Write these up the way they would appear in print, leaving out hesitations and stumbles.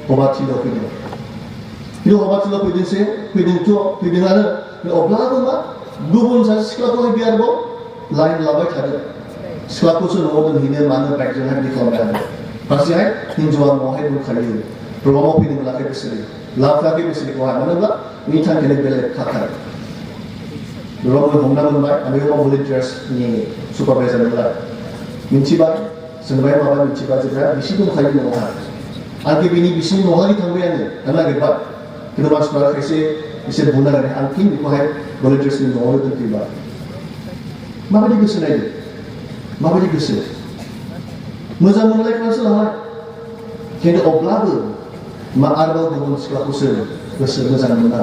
हबाथिल' फैदों खिन्थु हबाथिल' फैदों आरो अब्लाबो मा गुबुन सासे सिख्लाखौहाय बे आरोबाव लाइन लाबाय थादों सिख्लाखौसो न'आव दोनहैनो मानो बाइकजोंहाय बिदि खालामबाय थादों फारसेहाय हिन्जावा न'आवहाय दंखायो प्रग्रामाव फैनो मोनाखै बिसोरो लाबोआखै बिसोरखौहाय मानो होनब्ला बिनि थांखियानो बेलेग खाथार प्रग्रामखौ हमना मोनबाय आरो बेयाव भलेन्टियार्सनि सुपारभाइजार मोनबाय मिन्थिबाय सोंबाय माबा मिन्थिबाय जेब्ला बिसि दंखायो न'आवहाय आंखि बिनि बिसिनि न'आवहाय थांबाय आङो नागिरबाय खिन्थु मानसिफ्रा खायसे एसे बुंनो नागिरनाय आं फिन बेखौहाय भलेन्टियार्सनि न'आवनो दोनफैबाय माबायदि गोसो नायदों माबायदि गोसो मोजां मोनलायग्रासो लाबाय खिन्थु अब्लाबो मा आरोबाव गुबुन सिख्लाखौसो गोसो मोजां मोना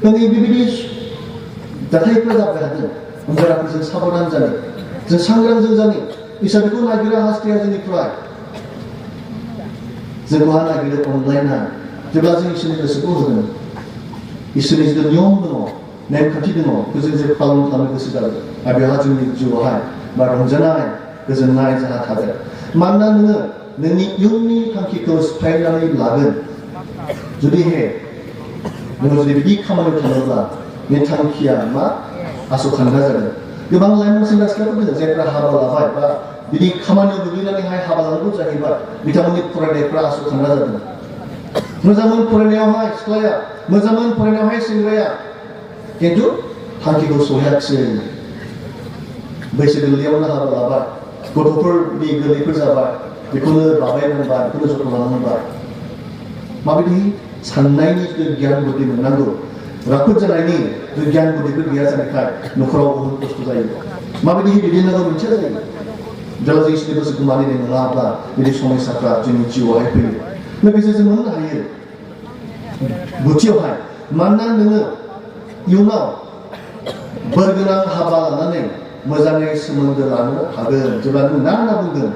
दिनै बेबायदि जाथायफोरा जाबाय थादों होमब्ला जों साबधान जानो जों सांग्रां जों जानो इसोर बेखौ नागिरा हास्थाया जोंनिफ्राय जोंहा नागिरो अनलायना जेब्ला जों इसोरनि गोसोखौ होगोन इसोरनि जिथु नियम दङ नेमखान्थि दङ बेखौ जों जे पालन खालामनो गोसो जागोन आरो बेवहाय जोंनि जिउआवहाय बा रंजानाय गोजोननाय जाहा थागोन मानोना नोङो नोंनि इयुननि थांखिखौ सिफायनानै लागोन जुदि नोङो जुदि बिदि खामानियाव थाङोब्ला बे थांखिया मा आस'खान्दा जागोन गोबां लाइमोन सेंग्रा सिख्लाफोर दङ जायफ्रा हाबा लाबाय बा बिदि खामानियाव गोग्लैनानैहाय हाबा लानांगौ जाहैबाय बिथांमोननि फरायनायफ्रा आस'खान्दा जादों मोजांमोन फरायनायावहाय सिख्लाया मोजांमोन फरायनायावहाय सेंग्राया खिन्थु थांखिखौ सहैयाखिसै बैसो गोरलैयावनो हाबा लाबाय गथ'फोरनि गोरलैफोर जाबाय बेखौनो बाबाय मोनबाय बेखौनो जथन लानांबाय माबायदि साननायनि गियान बुद्धि मोननांगौ राफोद जानायनि गियान बुद्धिफोर गैया जानायखाय न'खराव बहुद खस्थ' जायो माबायदि दैदेननांगौ मोनसेया जायो जेब्ला जों इसोरनि गोसोखौ मानिनाय नङाब्ला बिदि समस्याफ्रा जोंनि जिउआवहाय फैयो लोगोसे जों मोननो हायो गुथियावहाय मानोना नोङो इयुनाव बोर गोनां हाबा लानानै मोजाङै सोमोन्दो लानो हागोन जेब्ला नों ना बुंगोन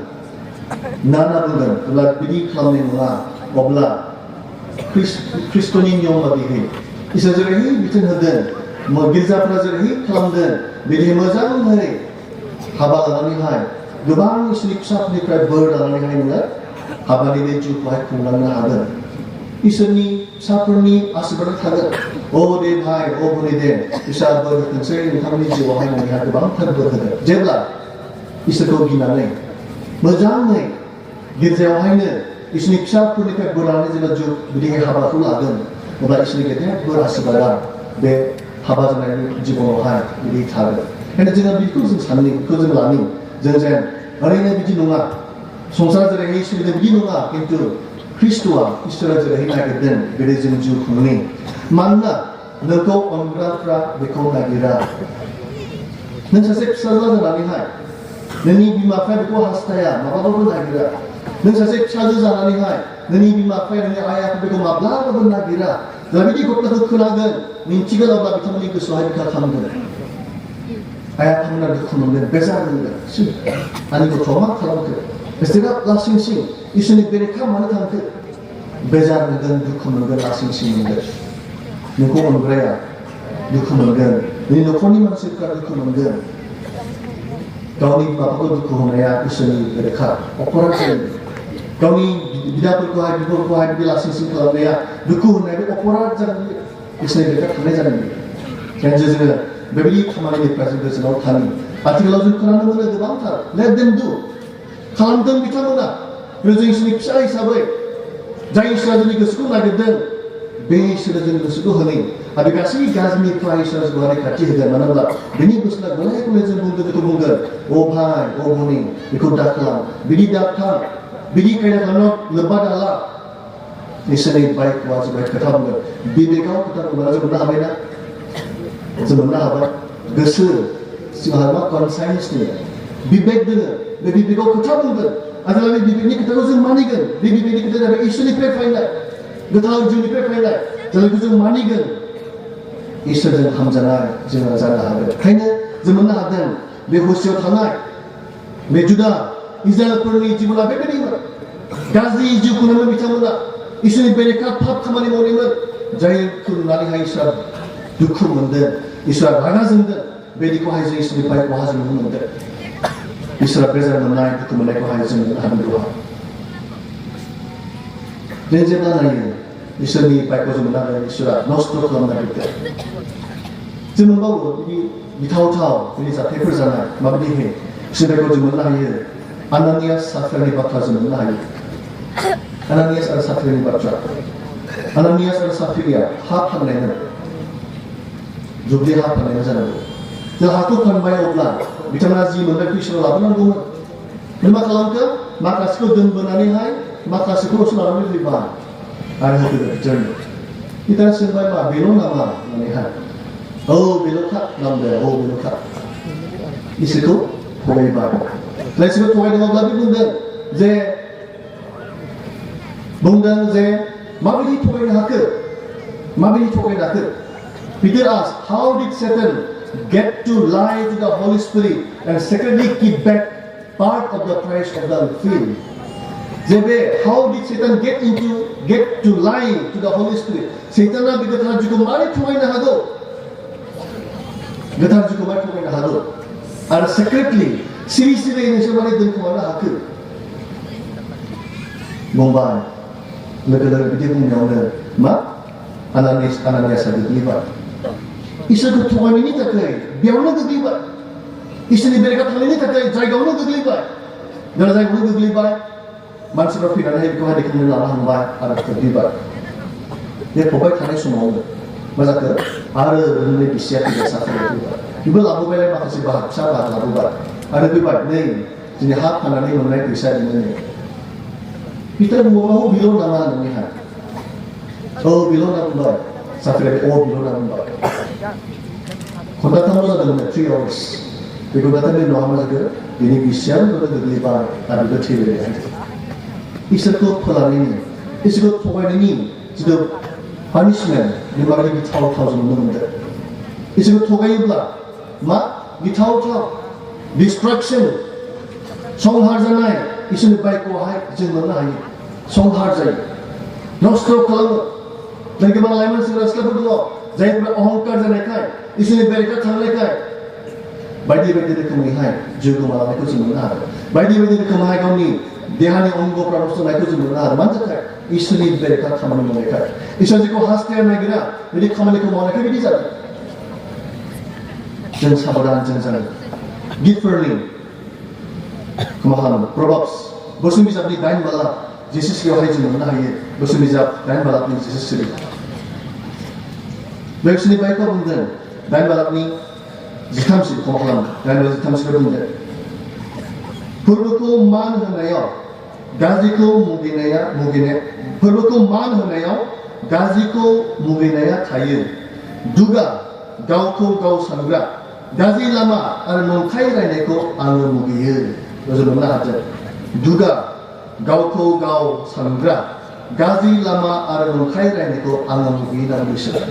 जेब्ला बिदि खालामनाय नङा अब्ला ख्रिस्ट'नि नियम बादिहै इसोर जेरैहाय बिथोन होदों गिर्जाफ्रा जेरैहाय खालामदों बिदि मोजाङै हाबा लानानैहाय गोबां इसोरनि फिसाफोरनिफ्राय बोर लानानैहाय नोङो हाबानि बे जिउखौहाय खुंलांनो हागोन इसोरनि फिसाफोरनि आशीर्बाद थागोन अ दे भाइ अ बुनि दे इसोर बोर होथोंसै नोंथांमोननि जिउआवहाय नोंहा गोबांथार बोर होगोन जेब्ला इसोरखौ गिनानै मोजाङै गिर्जायावहायनो इसोरनि फिसाफोरनिफ्राय बोर लानानै जेब्ला जिउ बिदिहाय हाबाखौ लागोन अब्ला इसोरनि गेदेर बोर आशीर्बादा बे हाबा जानायनि जिबनावहाय बिदि थागोन ओंखायनो जोङो बेखौ जों सानो बेखौ जों लानो जों जेन ओरैनो बिदि नङा संसार जेरैहाय सोलिदों बिदि नङा खिन्थु ख्रिस्ट'आ इसोरा जेरैहाय नागिरदों बेबायदि जों जिउ खुंनो मानोना नोंखौ अनग्राफ्रा बेखौ नागिरा नों सासे फिसाज्ला जानानैहाय नोंनि बिमा बिफाया बेखौ हास्थाया माब्लाबाबो नागिरा नों सासे फिसाजो जानानैहाय नोंनि बिमा बिफाया नोंनि आइ आफा बेखौ माब्लाबाबो नागिरा जेब्ला बिदि घटनाखौ खोनागोन मिन्थिगोन अब्ला बिथांमोननि गोसोआवहाय बिखा खालामगोन आइ आफामोना दुखु मोनगोन बेजार मोनगोन आंनि गथ'आ मा खालामखो बिसोरा लासिं सिं इसोरनि बेरेखा मानो थांखो बेजार मोनगोन दुखु मोनगोन लासिं सिं मोनगोन नोंखौ अनग्राया दुखु मोनगोन नोंनि न'खरनि मानसिफ्रा दुखु मोनगोन गावनि बाबाखौ दुखु होनाया इसोरनि बेरेखा अपराध जायो गावनि बिदाफोरखौहाय बिब'फोरखौहाय बिदि लासिं सिं खालामनाया दुखु होनाया बे अपराध जागोन इसोरनि बेरेखा थांनाय जागोन ओंखायनो जोङो बेबायदि खामानिनिफ्राय जों गोजानाव थानो आथिखालाव जों खोनानो मोनो गोबांथार लेट देम डु खालामदों बिथांमोना जों इसोरनि फिसा हिसाबै जाय इसोरा जोंनि गोसोखौ नागिरदों बे इसोरा जोंनि गोसोखौ होनो आरो बे गासै गाज्रिनिफ्राय इसोरा जोंखौ रैखाथि होगोन मानो होनब्ला बेनि गोसोआ गले गले जों बेखौ बुंगोन अ भाइ अ भनि बेखौ दा खालाम बिदि दा थां बिदि खायदा खालामनायाव लोब्बा दाला इसोरनि बाइकआ जोंहाय खोथा बुंगोन बिबेकाव खोथा बुंब्ला जों मोननो हाबायना जों मोननो हाबाय गोसो जोंहा मा कनसाइन्सनि बिबेक दोङो बे बिबेकाव खोथा बुंगोन आरो बे बिबेकनि खोथाखौ जों मानिगोन बे बिबेकनि खोथाया जाबाय इसोरनिफ्राय फैनाय गोथार जिउनिफ्राय फैनाय जों बेखौ जों मानिगोन इसोरजों हामजानाय जोङो जानो हागोन ओंखायनो जों मोननो हादों बे हसियाव थानाय बे जुदा इजराइलफोरनि जिबना बेबायदिमोन गाज्रि जिउ खुंनायमोन बिथांमोना इसोरनि बेरेखा पाप खामानि मावनायमोन जायखौ नुनानैहाय इसोरा दुखु मोनदों इसोरा रागा जोंदों बेदिखौहाय जों इसोरनिफ्राय खहा जों नुनो मोनदों इसोरा बेजार मोननाय दुखु मोननायखौहाय जों नुनो हादों जों जेब्ला नायो इसोरनि बाइकखौ जों नायो इसोरा नस्थ' खालामनो नागिरदों जों मोनबावो बिदि गिथावथाव बिदि जाथायफोर जानाय माबायदिहै इसोरखौ जों मोननो हायो आनानियास साफिरानि बाथ्रा जों मोननो हायो आनानियास आरो साफिरानि बाथ्रा आनानियास आरो साफिराया हा फाननायमोन दुब्लि हा फाननायमोन जानांगौ जों हाखौ फानबाय अब्ला बिथांमोना जि मोनबाय फैसा लाबोनांगौमोन नों मा खालामखो माखासेखौ दोनबोनानैहाय माखासेखौल'सो लानानै फैबाय आरो होफैबाय बिथांनो बिथाङा सोंबाय मा बेल' नामा होननानैहाय औ बेल'खा नामदो औ बेल'खा इसोरखौ थगायबाय इसोरखौ थगायदोंब्ला बे बुंदों जे माबायदि थगायनो हाखो माबायदि थगायनो हाखो Peter asked, how did Satan get to lie to the Holy Spirit and secretly keep back part of the price of the field? How did Satan get to lie to the Holy Spirit? Satan na bigotar jugo mari thogay na hago. Bigotar jugo mari thogay na hago. And secretly, siri ini semari dun thogay na hago. Mumbai, lega-lega bidik mungnya ma Ananias ada terlibat. Isor ketuaan ini tak kaya, biarlah terlibat. Isor diberikan hal ini tak kaya, jagalah terlibat. Dalam jagalah terlibat, manusia berfikiran hai kau hari kemudian Allah membayar ada terlibat. Dia pokoknya tanah semua. Masa ke, ada benda bisnya tidak sah terlibat. Ibu labu bela makasih bahat, sahabat labu bahat. Ada terlibat ni, jadi hak tanah ni mengenai bisa di mana. Kita mau bilang nama ni ha. Oh bilang nama, safari oh bilang nama. Kontak tamu sahaja dengan 3 hours. Jadi kontak tamu nama sahaja, ini bisa kita terlibat ada terlibat. Isirku pelan ini, isirku pokoknya ini, jadi punishment ni bagi kita tahu semua benda. Isirku pokoknya pula, mak kita tahu destruction, songhar janai. इसने bike को हाय जंगल ना हाय संहार जाए नष्ट खालामो लगे मा लाइमोन सेंग्रा सिख्लाफोर दङ जायफोरा अहंकार जानायखाय इसोरनि बेरेखा थांनायखाय बायदि बायदि रोखोमनि हाय जिउ गोमालांनायखौ जों मोननो हादों बायदि बायदि रोखोमनि गावनि देहानि अंगफ्रा नष्ट जानायखौ जों मोननो हादों मानि थाखाय इसोरनि बेरेखा खामानि मावनायखाय इसोर जेखौ हास्थायनो नागिरा बिदि खामानिखौ मावनायखाय बिदि जादों जों साबधान जों जानांगौ गिफ्टफोरनि Kemahalan, Proverbs, bosun bisa beli dain balap, Yesus kau hai jenama na hai, bosun bisa dain balap ni Yesus sendiri. Baik sini baik kau bunda, dain balap ni, jitam sih kemahalan, dain balap jitam sih bunda. Purbaku man hanaya, gaziku muginaya, Purbaku man hanaya, gaziku muginaya thayu, juga gauku gau sangra, gazi lama ar nongkai raineko anu mugiyu. Rozum mana aja, juga gauko gau sangra, gazi lama ada nongkai lain itu angam mungkin dan bisa.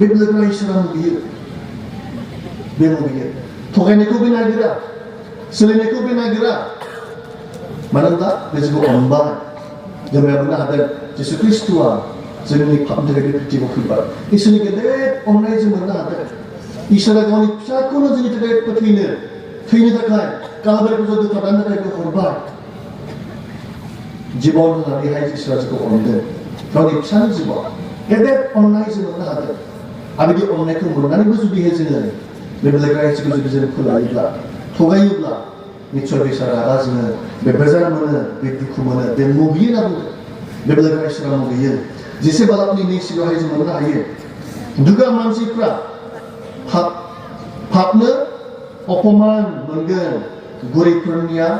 Bebel Islam mungkin, bebel mungkin. Tokai neko binagira, selain neko binagira, mana tak? Besok ombang, jangan mana ada Yesus Kristus, jangan ni paham jadi percaya kufar. Isu ni kedai online jangan mana ada. Isyarat kau ni siapa kono jadi terkait petina, petina terkait. Kalau berkuasa itu tanda dari korban, jiwa orang hari hari Israel itu orang kalau di sana jiwa, kedai online semua ada. Abi di online itu mana ni betul dia jenis, lebih lagi itu betul jenis kulai lah, thogai lah, ni coba Israel ada jenis, berbeza mana, berdiku mana, bermobil apa, lebih lagi Israel mobil. Jisi balap ni Israel hari mana hari, juga manusia pra, hapna, opoman, menggan. Guri purnia,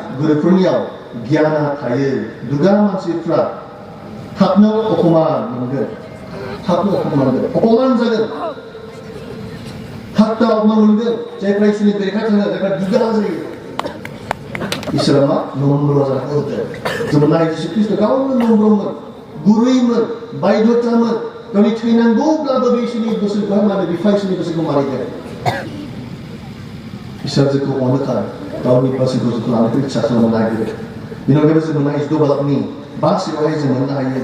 giana taye, duga mansifra, tapno okuman mungkin, okuman jaga, tapta okuman mungkin, saya price ini mereka jangan mereka duga saja. Islam nombor saja hotel, sebenarnya Yesus Kristus kau nombor guru iman, baik taman, kau ni training go bla bla ini besar kau mana device ini besar kau mari dia. Islam itu orang kan. Tahun ini pasti kau suka itu cakap mana lagi. Ini orang kita sebenarnya itu balap ni, bahasa orang itu mana lagi.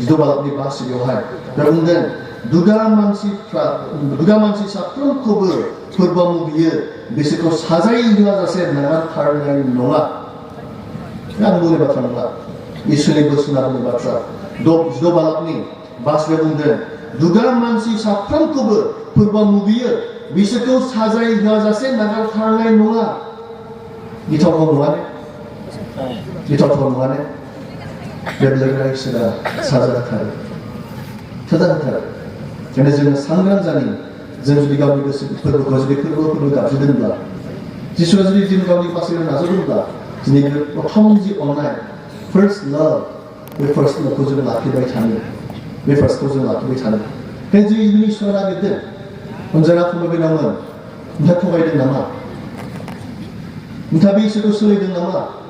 Itu balap ni bahasa orang. Kemudian duga mansi sapron kubur purbamu biar besok kau sajai juga jasa nama thar ngai nolak. Yang boleh baca nolak. Isu ni bersuara boleh baca. जिद' बालाकनि बाथ्रायाव बुंदों दुगा मानसि साफ्रोमखौबो फोरबोआ मुगैयो बिसोरखौ साजाय होआजासे नागारथारनाय नङा गिथावथाव नङा ने गिथावथाव नङा ने बेबायदिनो इसोरा साजा होथारो साजा होथारो बेखायनो जोङो सांग्रां जानि जों जुदि गावनि गोसो फोरबोखौ जुदि फोरबो गाबज्रिदोंब्ला जिसुआ जुदि जों गावनि बासायनो नाजादोंब्ला दिनै बे प्रथम जि अननाय फार्स्ट लाभ बे फार्स्ट लाभखौ जों लाखिबाय थानो बे फार्स्टखौ जों लाखिबाय थानो बेखायनो जों इबनि इसोरा नागिरदों अनजाना फंबाय नामोन नोंथाङा थगायदों नामा नोंथाङा बे इसोरखौ सोलिदों नामा